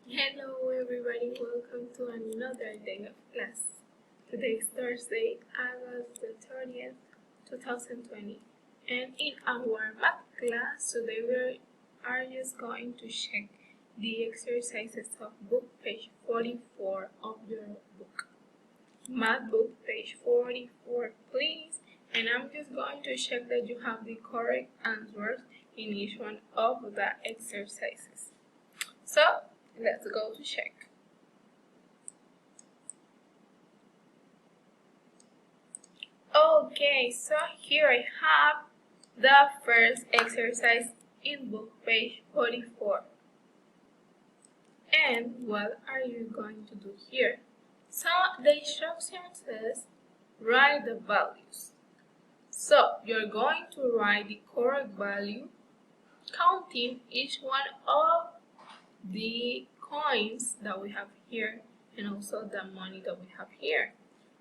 Hello everybody, welcome to another day of class. Today is Thursday, August the 30th, 2020. And in our math class, today we are just going to check the exercises of book page 44 of your book. Math book page 44, please. And I'm just going to check that you have the correct answers in each one of the exercises. So, let's go to check. Okay, so here I have the first exercise in book page 44. And what are you going to do here? So the instruction says write the values. So you're going to write the correct value, counting each one of the coins that we have here and also the money that we have here.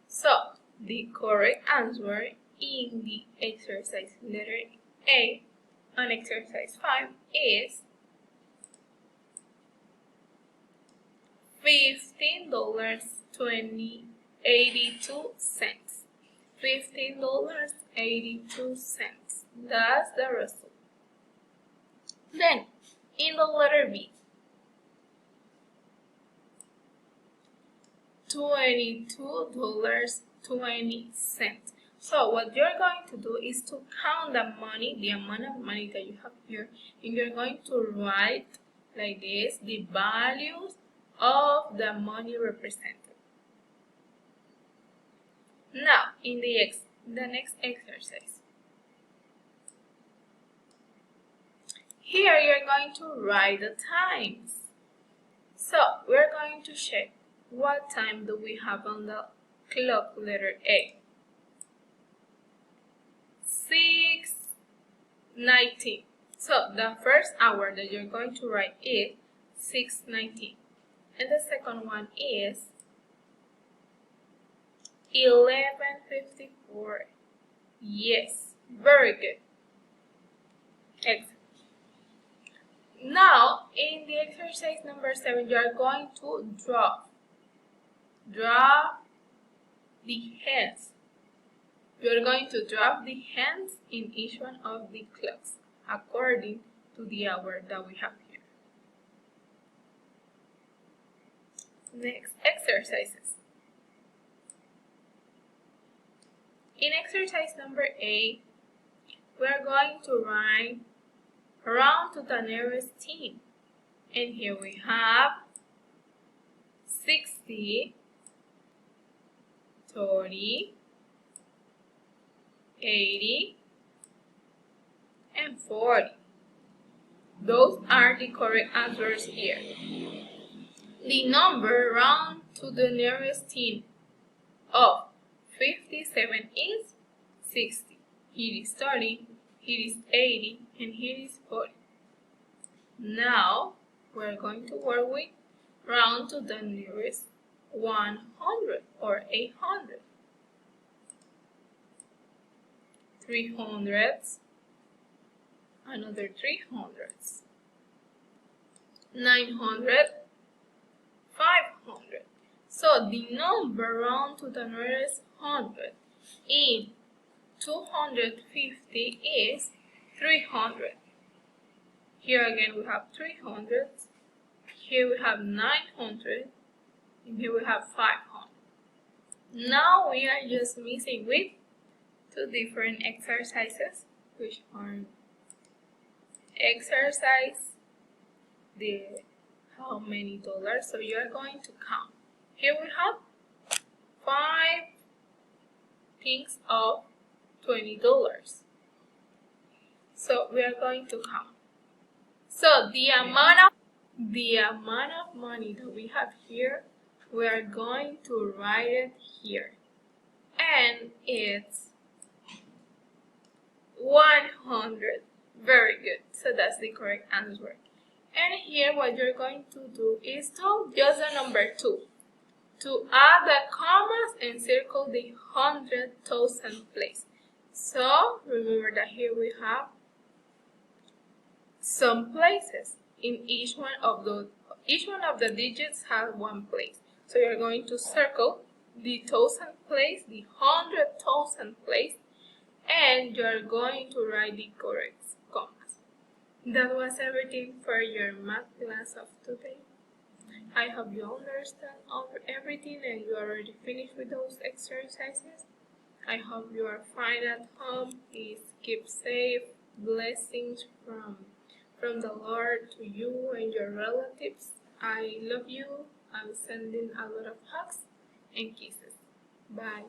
So the correct answer in the exercise letter A on exercise 5 is $15.82. $15.82. That's the result. Then in the letter B, $22.20. So what you're going to do is to count the money, the amount of money that you have here, and you're going to write like this the values of the money represented. Now in the next exercise, here you're going to write the times. So we're going to check what time do we have on the clock letter A. 6:19. So the first hour that you're going to write is 6:19. And the second one is 11:54. Yes, very good. Excellent. Now, in the exercise number 7, you are going to draw the hands. You are going to drop the hands in each one of the clocks according to the hour that we have here. Next exercises. In exercise number 8, we are going to write round to the nearest 10. And here we have 60, 30, 80, and 40. Those are the correct answers here. The number round to the nearest 10 of 57 is 60. Here is 30, here is 80, and here is 40. Now we're going to work with round to the nearest 100 or 800. 300s, another 300s, 900, 500. So the number round to the nearest 100 in 250 is 300. Here again we have 300s, here we have 900, and here we have 500. Now we are just missing with two different exercises, which are exercise the how many dollars. So you are going to count. Here we have 5 things of $20. So we are going to count. So the amount of money that we have here, we are going to write it here, and it's 100. Very good. So that's the correct answer. And here what you're going to do is to just the number 2. To add the commas and circle the 100,000 place. So remember that here we have some places in each one of those Each one of the digits has one place. So you're going to circle the 1,000th place, the 100,000th place, and you're going to write the correct commas. That was everything for your math class of today. I hope you understand everything and you already finished with those exercises. I hope you are fine at home. Please keep safe. Blessings from the Lord to you and your relatives. I love you. I'm sending a lot of hugs and kisses. Bye.